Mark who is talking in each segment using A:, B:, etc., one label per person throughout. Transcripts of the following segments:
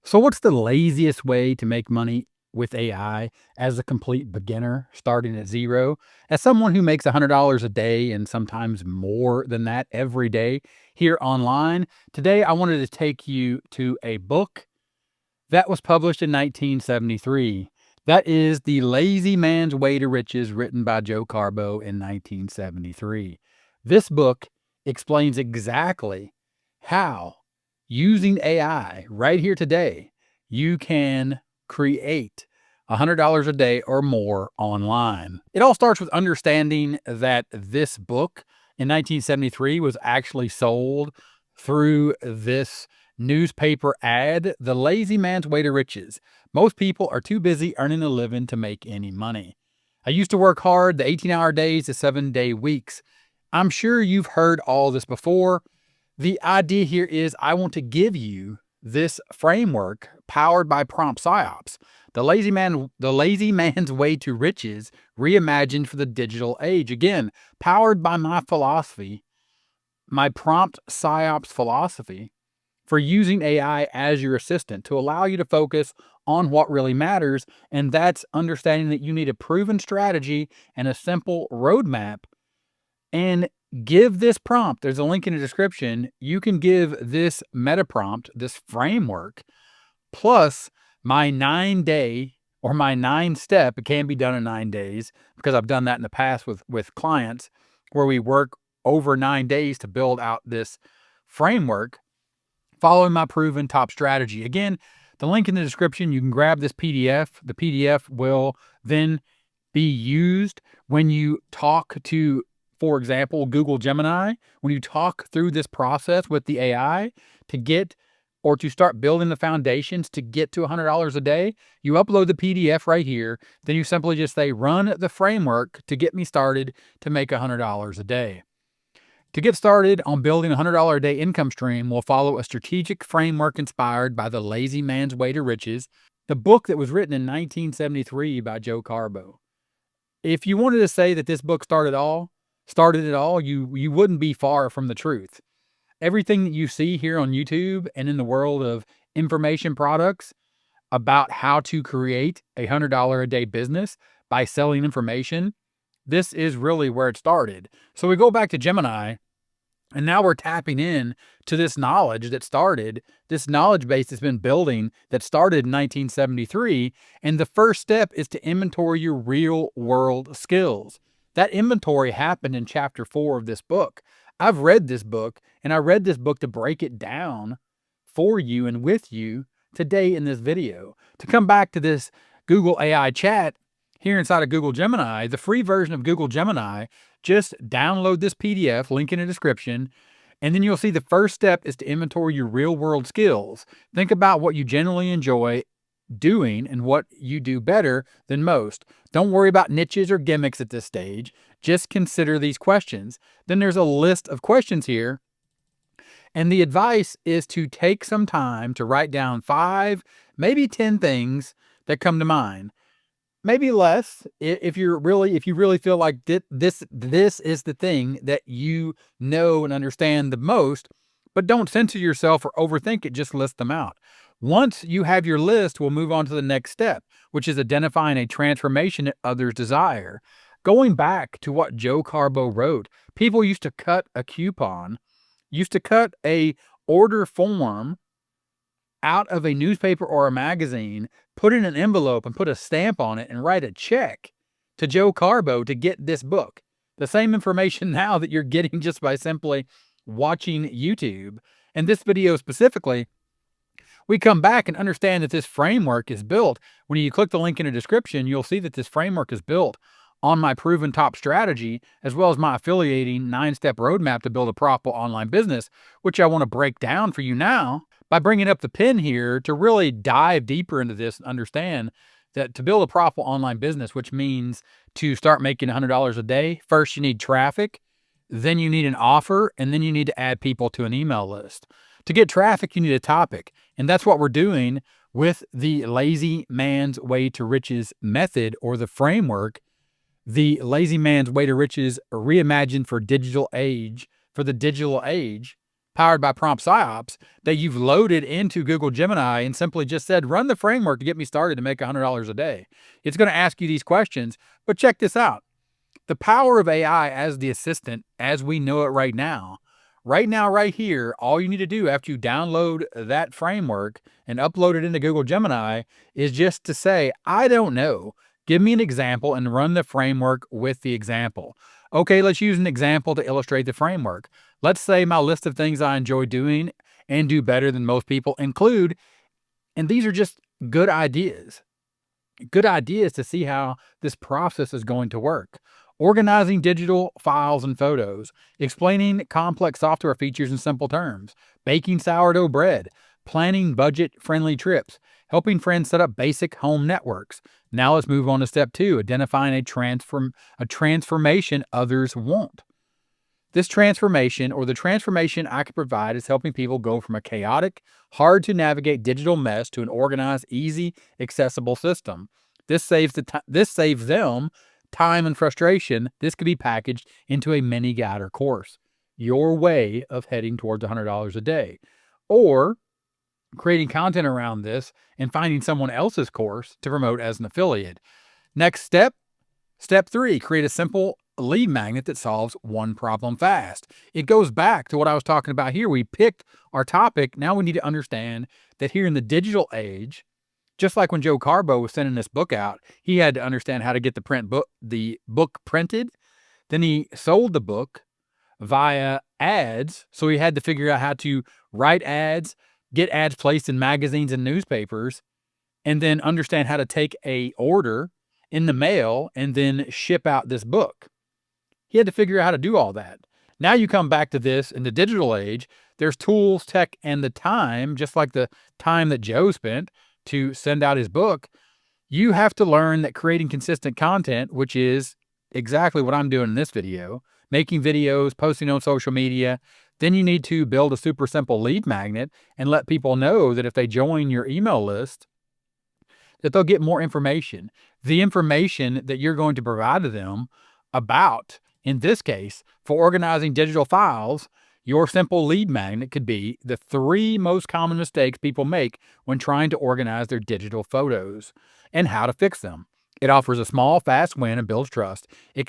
A: So, what's the laziest way to make money with AI as a complete beginner starting at zero? As someone who makes $100 a day and sometimes more than that every day here online, today I wanted to take you to a book that was published in 1973. That is The Lazy Man's Way to Riches, written by Joe Carbo in 1973. This book explains exactly how, using AI right here today, you can create $100 a day or more online. It all starts with understanding that this book in 1973 was actually sold through this newspaper ad, The Lazy Man's Way to Riches. Most people are too busy earning a living to make any money. I used to work hard, the 18-hour days, the 7-day weeks. I'm sure you've heard all this before. The idea here is I want to give you this framework powered by prompt psyops. The lazy man's way to riches, reimagined for the digital age. Again, powered by my philosophy, my prompt psyops philosophy for using AI as your assistant to allow you to focus on what really matters. And that's understanding that you need a proven strategy and a simple roadmap. And give this prompt, there's a link in the description. You can give this meta prompt, this framework, plus my 9-day or my 9-step. It can be done in 9 days because I've done that in the past with clients where we work over 9 days to build out this framework following my proven top strategy. Again, the link in the description, you can grab this PDF. The PDF will then be used when you talk to, for example, Google Gemini. When you talk through this process with the AI to get or to start building the foundations to get to $100 a day, you upload the PDF right here. Then you simply just say, run the framework to get me started to make $100 a day. To get started on building a $100 a day income stream, we'll follow a strategic framework inspired by The Lazy Man's Way to Riches, the book that was written in 1973 by Joe Carbo. If you wanted to say that this book started it all, you wouldn't be far from the truth. Everything that you see here on YouTube and in the world of information products about how to create a $100 a day business by selling information, this is really where it started. So we go back to Gemini, and now we're tapping in to this knowledge that started, this knowledge base that's been building that started in 1973. And the first step is to inventory your real world skills. That inventory happened in chapter 4 of this book. I've read this book, and I read this book to break it down for you and with you today in this video. To come back to this Google AI chat, here inside of Google Gemini, the free version of Google Gemini, just download this PDF, link in the description, and then you'll see the first step is to inventory your real world skills. Think about what you generally enjoy doing and what you do better than most. Don't worry about niches or gimmicks at this stage. Just consider these questions. Then there's a list of questions here. And the advice is to take some time to write down 5, maybe 10 things that come to mind. Maybe less if you really feel like this is the thing that you know and understand the most, but don't censor yourself or overthink it, just list them out. Once you have your list, we'll move on to the next step, which is identifying a transformation that others desire. Going back to what Joe Carbo wrote, people used to cut a coupon, used to cut a order form out of a newspaper or a magazine, put in an envelope and put a stamp on it and write a check to Joe Carbo to get this book. The same information now that you're getting just by simply watching YouTube. And this video specifically, we come back and understand that this framework is built. When you click the link in the description, you'll see that this framework is built on my proven top strategy, as well as my affiliating 9-step roadmap to build a profitable online business, which I want to break down for you now by bringing up the pin here to really dive deeper into this and understand that to build a profitable online business, which means to start making $100 a day, first you need traffic, then you need an offer, and then you need to add people to an email list. To get traffic, you need a topic. And that's what we're doing with the Lazy Man's Way to Riches method, or the framework, the Lazy Man's Way to Riches reimagined for the digital age, powered by Prompt PsyOps that you've loaded into Google Gemini and simply just said, run the framework to get me started to make $100 a day. It's going to ask you these questions, but check this out. The power of AI as the assistant, as we know it right now, right here, all you need to do after you download that framework and upload it into Google Gemini is just to say, I don't know. Give me an example and run the framework with the example. Okay, let's use an example to illustrate the framework. Let's say my list of things I enjoy doing and do better than most people include, and these are just good ideas to see how this process is going to work. Organizing digital files and photos, explaining complex software features in simple terms, baking sourdough bread, planning budget-friendly trips, helping friends set up basic home networks. Now let's move on to step 2, identifying a transformation others won't. This transformation, or the transformation I could provide, is helping people go from a chaotic, hard to navigate digital mess to an organized, easy, accessible system. This saves them time and frustration. This could be packaged into a mini guide or course. Your way of heading towards $100 a day, or creating content around this and finding someone else's course to promote as an affiliate. Next step, step 3, create a simple lead magnet that solves one problem fast. It goes back to what I was talking about here. We picked our topic. Now we need to understand that here in the digital age, just like when Joe Carbo was sending this book out, he had to understand how to get the book printed. Then he sold the book via ads. So he had to figure out how to write ads, get ads placed in magazines and newspapers, and then understand how to take a order in the mail and then ship out this book. He had to figure out how to do all that. Now you come back to this in the digital age, there's tools, tech, and the time, just like the time that Joe spent to send out his book. You have to learn that creating consistent content, which is exactly what I'm doing in this video, making videos, posting on social media. Then you need to build a super simple lead magnet and let people know that if they join your email list, that they'll get more information. The information that you're going to provide to them about, in this case, for organizing digital files, your simple lead magnet could be the 3 most common mistakes people make when trying to organize their digital photos and how to fix them. It offers a small, fast win and builds trust. You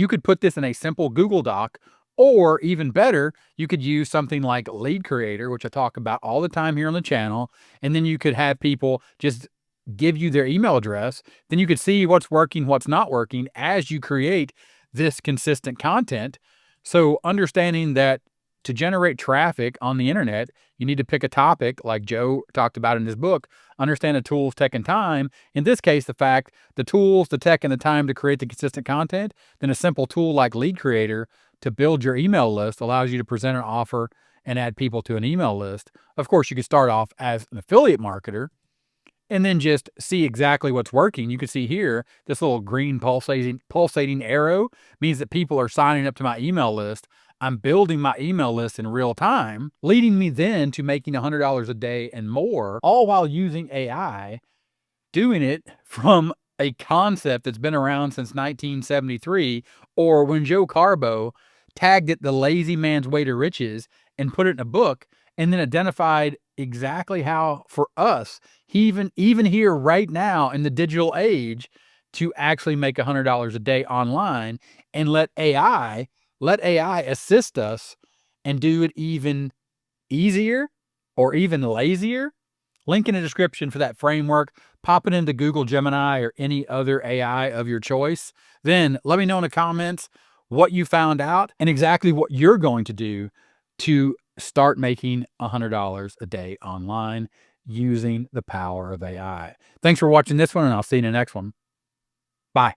A: could put this in a simple Google Doc, or even better, you could use something like Lead Creator, which I talk about all the time here on the channel. And then you could have people just give you their email address. Then you could see what's working, what's not working as you create this consistent content. So understanding that to generate traffic on the internet, you need to pick a topic like Joe talked about in his book, understand the tools, tech, and time. In this case, the tools, the tech, and the time to create the consistent content. Then a simple tool like Lead Creator to build your email list allows you to present an offer and add people to an email list. Of course, you could start off as an affiliate marketer and then just see exactly what's working. You can see here, this little green pulsating arrow means that people are signing up to my email list. I'm building my email list in real time, leading me then to making $100 a day and more, all while using AI, doing it from a concept that's been around since 1973, or when Joe Carbo tagged it the lazy man's way to riches and put it in a book, and then identified exactly how for us, even here right now in the digital age, to actually make $100 a day online and let AI assist us and do it even easier or even lazier. Link in the description for that framework. Pop it into Google Gemini or any other AI of your choice. Then let me know in the comments what you found out and exactly what you're going to do to start making $100 a day online using the power of AI. Thanks for watching this one, and I'll see you in the next one. Bye.